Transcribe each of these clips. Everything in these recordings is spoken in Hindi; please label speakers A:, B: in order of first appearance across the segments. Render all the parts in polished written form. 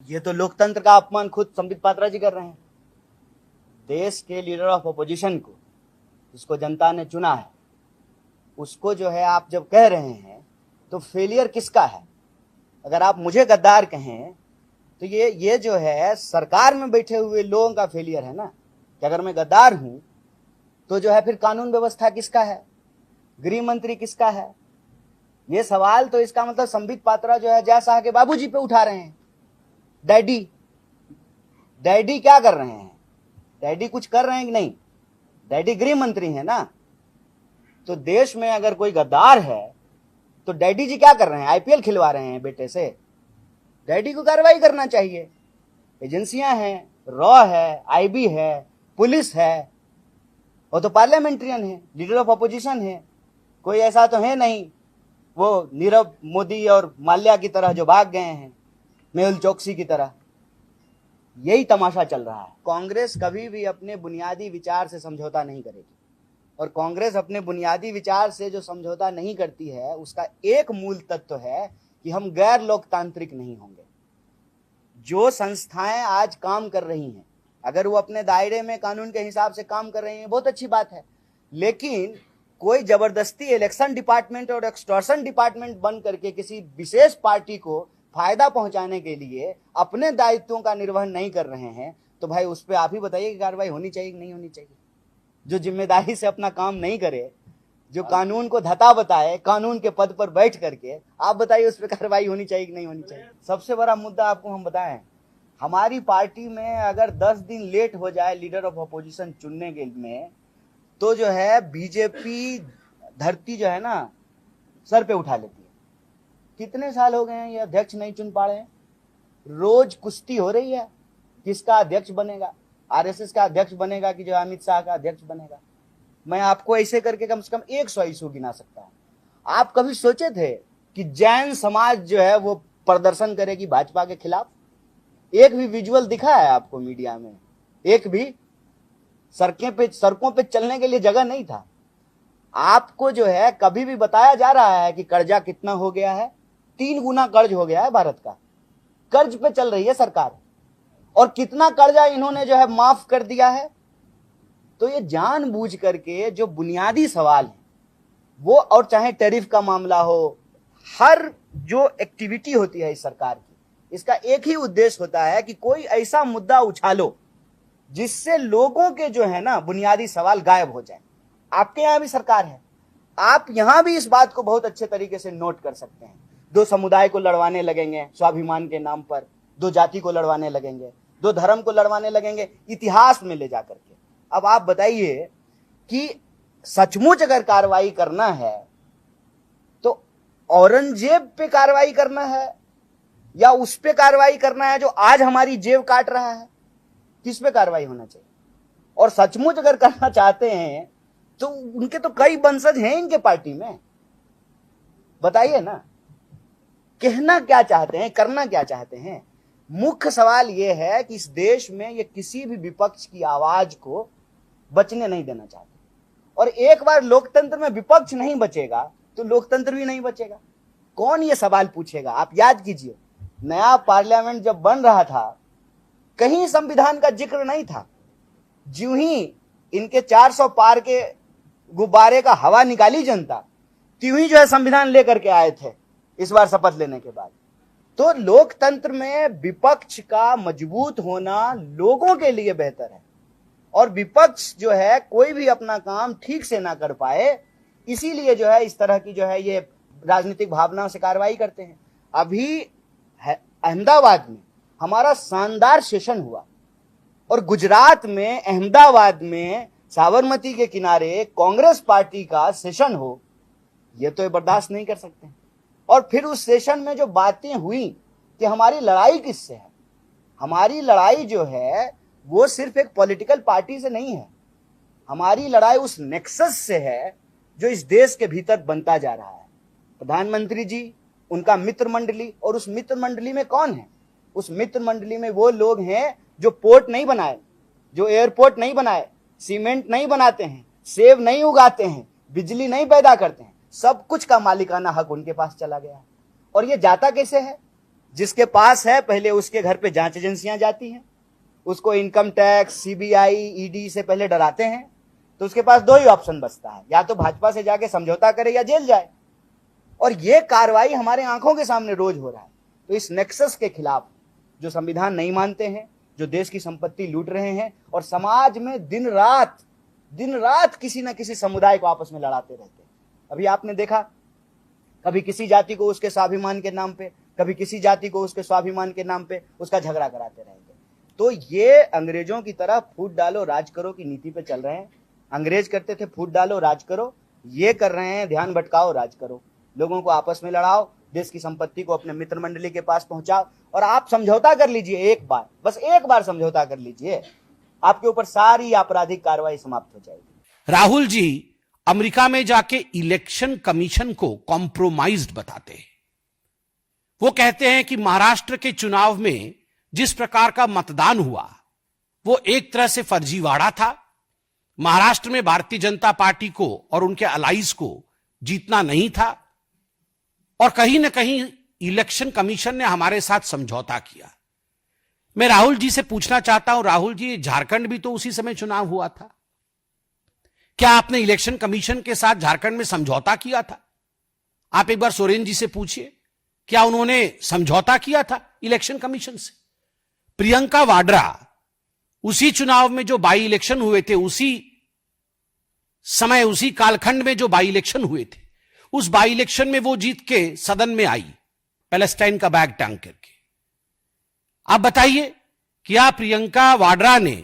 A: ये तो लोकतंत्र का अपमान खुद संबित पात्रा जी कर रहे हैं। देश के लीडर ऑफ अपोजिशन को, जिसको जनता ने चुना है, उसको जो है आप जब कह रहे हैं तो फेलियर किसका है? अगर आप मुझे गद्दार कहें तो ये जो है सरकार में बैठे हुए लोगों का फेलियर है ना, कि अगर मैं गद्दार हूं तो जो है फिर कानून व्यवस्था किसका है, गृह मंत्री किसका है? ये सवाल तो इसका मतलब संबित पात्रा जो है जय शाह के बाबूजी पे उठा रहे हैं। डैडी डैडी क्या कर रहे हैं? डैडी कुछ कर रहे हैं कि नहीं? डैडी गृह मंत्री है ना। तो देश में अगर कोई गद्दार है तो डैडी जी क्या कर रहे हैं? आईपीएल खिलवा रहे हैं बेटे से। डैडी को कार्रवाई करना चाहिए। एजेंसियां हैं, रॉ है, आईबी है, पुलिस है, वो तो पार्लियामेंट्रियन है, लीडर ऑफ अपोजिशन है। कोई ऐसा तो है नहीं वो नीरव मोदी और माल्या की तरह जो भाग गए हैं, मेहुल चोकसी की तरह। यही तमाशा चल रहा है। कांग्रेस कभी भी अपने बुनियादी विचार से समझौता नहीं करेगी, और कांग्रेस अपने बुनियादी विचार से जो समझौता नहीं करती है उसका एक मूल तत्व है कि हम गैर लोकतांत्रिक नहीं होंगे। जो संस्थाएं आज काम कर रही हैं, अगर वो अपने दायरे में कानून के हिसाब से काम कर रही हैं, बहुत अच्छी बात है, लेकिन कोई जबरदस्ती इलेक्शन डिपार्टमेंट और एक्सटॉर्शन डिपार्टमेंट बन करके किसी विशेष पार्टी को फायदा पहुंचाने के लिए अपने दायित्वों का निर्वहन नहीं कर रहे हैं, तो भाई उस पर आप ही बताइए कि कार्रवाई होनी चाहिए कि नहीं होनी चाहिए। जो जिम्मेदारी से अपना काम नहीं करे, जो कानून को धता बताए, कानून के पद पर बैठ करके, आप बताइए उस पर कार्रवाई होनी चाहिए कि नहीं होनी चाहिए। सबसे बड़ा मुद्दा आपको हम बताएं, हमारी पार्टी में अगर 10 दिन लेट हो जाए लीडर ऑफ अपोजिशन चुनने के में, तो जो है बीजेपी धरती जो है ना सर पे उठा लेती है। कितने साल हो गए हैं ये अध्यक्ष नहीं चुन पा रहे हैं। रोज कुश्ती हो रही है किसका अध्यक्ष बनेगा, आरएसएस का अध्यक्ष बनेगा कि जो अमित शाह का अध्यक्ष बनेगा। मैं आपको ऐसे करके कम से कम 100 इशू गिना सकता हूं। आप कभी सोचे थे कि जैन समाज जो है वो प्रदर्शन करेगी भाजपा के खिलाफ? एक भी विजुअल दिखा है आपको मीडिया में? एक भी? सड़कों पे चलने के लिए जगह नहीं था। आपको जो है कभी भी बताया जा रहा है कि कर्जा कितना हो गया है? 3 गुना कर्ज हो गया है भारत का। कर्ज पे चल रही है सरकार, और कितना कर्जा इन्होंने जो है माफ कर दिया है। तो ये जानबूझ करके जो बुनियादी सवाल है वो, और चाहे टैरिफ का मामला हो, हर जो एक्टिविटी होती है इस सरकार की, इसका एक ही उद्देश्य होता है कि कोई ऐसा मुद्दा उछालो जिससे लोगों के जो है ना बुनियादी सवाल गायब हो जाए। आपके यहां भी सरकार है, आप यहां भी इस बात को बहुत अच्छे तरीके से नोट कर सकते हैं। 2 समुदाय को लड़वाने लगेंगे स्वाभिमान के नाम पर, 2 जाति को लड़वाने लगेंगे, 2 धर्म को लड़वाने लगेंगे इतिहास में ले जाकर के। अब आप बताइए कि सचमुच अगर कार्रवाई करना है तो औरंगजेब पे कार्रवाई करना है या उस पे कार्रवाई करना है जो आज हमारी जेब काट रहा है? किस पे कार्रवाई होना चाहिए? और सचमुच अगर करना चाहते हैं तो उनके तो कई वंशज हैं इनके पार्टी में, बताइए ना, कहना क्या चाहते हैं, करना क्या चाहते हैं? मुख्य सवाल यह है कि इस देश में ये किसी भी विपक्ष की आवाज को बचने नहीं देना चाहते, और एक बार लोकतंत्र में विपक्ष नहीं बचेगा तो लोकतंत्र भी नहीं बचेगा। कौन ये सवाल पूछेगा? आप याद कीजिए, नया पार्लियामेंट जब बन रहा था कहीं संविधान का जिक्र नहीं था। ज्यों ही इनके 400 पार के गुब्बारे का हवा निकाली जनता, त्यों ही जो है संविधान लेकर के आए थे इस बार शपथ लेने के बाद। तो लोकतंत्र में विपक्ष का मजबूत होना लोगों के लिए बेहतर है, और विपक्ष जो है कोई भी अपना काम ठीक से ना कर पाए, इसीलिए जो है इस तरह की जो है ये राजनीतिक भावनाओं से कार्रवाई करते हैं। अभी अहमदाबाद में हमारा शानदार सेशन हुआ, और गुजरात में अहमदाबाद में साबरमती के किनारे कांग्रेस पार्टी का सेशन हो, ये तो बर्दाश्त नहीं कर सकते। और फिर उस सेशन में जो बातें हुई कि हमारी लड़ाई किससे है, हमारी लड़ाई जो है वो सिर्फ एक पॉलिटिकल पार्टी से नहीं है, हमारी लड़ाई उस नेक्सस से है जो इस देश के भीतर बनता जा रहा है। प्रधानमंत्री जी, उनका मित्र मंडली, और उस मित्र मंडली में कौन है? उस मित्र मंडली में वो लोग हैं जो पोर्ट नहीं बनाए, जो एयरपोर्ट नहीं बनाए, सीमेंट नहीं बनाते हैं, सेब नहीं उगाते हैं, बिजली नहीं पैदा करते हैं, सब कुछ का मालिकाना हक उनके पास चला गया। और ये जाता कैसे है? जिसके पास है पहले उसके घर पे जांच एजेंसियां जाती हैं, उसको इनकम टैक्स, सीबीआई, ईडी से पहले डराते हैं, तो उसके पास दो ही ऑप्शन बचता है, या तो भाजपा से जाके समझौता करे या जेल जाए। और ये कार्रवाई हमारे आंखों के सामने रोज हो रहा है। तो इस नेक्सस के खिलाफ, जो संविधान नहीं मानते हैं, जो देश की संपत्ति लूट रहे हैं और समाज में दिन रात किसी ना किसी समुदाय को आपस में लड़ाते रहते हैं। अभी आपने देखा, कभी किसी जाति को उसके स्वाभिमान के नाम पे, कभी किसी जाति को उसके स्वाभिमान के नाम पे उसका झगड़ा कराते रहेंगे। तो ये अंग्रेजों की तरह फूट डालो राज करो की नीति पे चल रहे हैं। अंग्रेज करते थे फूट डालो राज करो, ये कर रहे हैं ध्यान भटकाओ राज करो। लोगों को आपस में लड़ाओ, देश की संपत्ति को अपने मित्र मंडली के पास पहुंचाओ, और आप समझौता कर लीजिए एक बार, बस एक बार समझौता कर लीजिए, आपके ऊपर सारी आपराधिक कार्रवाई समाप्त हो जाएगी।
B: राहुल जी अमेरिका में जाके इलेक्शन कमीशन को कॉम्प्रोमाइज्ड बताते हैं। वो कहते हैं कि महाराष्ट्र के चुनाव में जिस प्रकार का मतदान हुआ वो एक तरह से फर्जीवाड़ा था। महाराष्ट्र में भारतीय जनता पार्टी को और उनके अलाइज को जीतना नहीं था, और कहीं ना कहीं इलेक्शन कमीशन ने हमारे साथ समझौता किया। मैं राहुल जी से पूछना चाहता हूं, राहुल जी झारखंड भी तो उसी समय चुनाव हुआ था, क्या आपने इलेक्शन कमीशन के साथ झारखंड में समझौता किया था? आप एक बार सोरेन जी से पूछिए, क्या उन्होंने समझौता किया था इलेक्शन कमीशन से? प्रियंका वाड्रा उसी चुनाव में जो बाई इलेक्शन हुए थे, उसी समय उसी कालखंड में जो बाई इलेक्शन हुए थे, उस बाई इलेक्शन में वो जीत के सदन में आई पैलेस्टाइन का बैग टांग करके। आप बताइए, क्या प्रियंका वाड्रा ने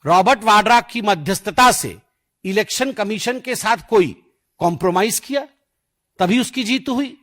B: रॉबर्ट वाड्रा की मध्यस्थता से इलेक्शन कमीशन के साथ कोई कॉम्प्रोमाइज किया तभी उसकी जीत हुई,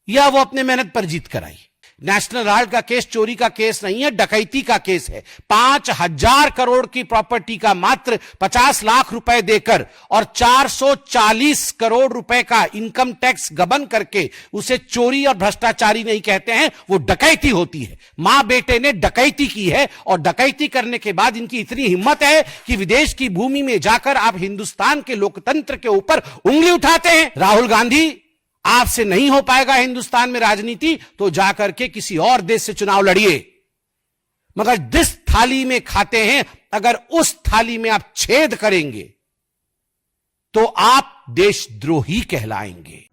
B: या वो अपने मेहनत पर जीत कर आई? नेशनल हेराल्ड का केस चोरी का केस नहीं है, डकैती का केस है। 5,000 करोड़ की प्रॉपर्टी का मात्र 50 लाख रुपए देकर और 440 करोड़ रुपए का इनकम टैक्स गबन करके उसे चोरी और भ्रष्टाचारी नहीं कहते हैं, वो डकैती होती है। मां बेटे ने डकैती की है, और डकैती करने के बाद इनकी इतनी हिम्मत है कि विदेश की भूमि में जाकर आप हिंदुस्तान के लोकतंत्र के ऊपर उंगली उठाते हैं। राहुल गांधी, आपसे नहीं हो पाएगा हिंदुस्तान में राजनीति, तो जाकर के किसी और देश से चुनाव लड़िए, मगर जिस थाली में खाते हैं अगर उस थाली में आप छेद करेंगे तो आप देशद्रोही कहलाएंगे।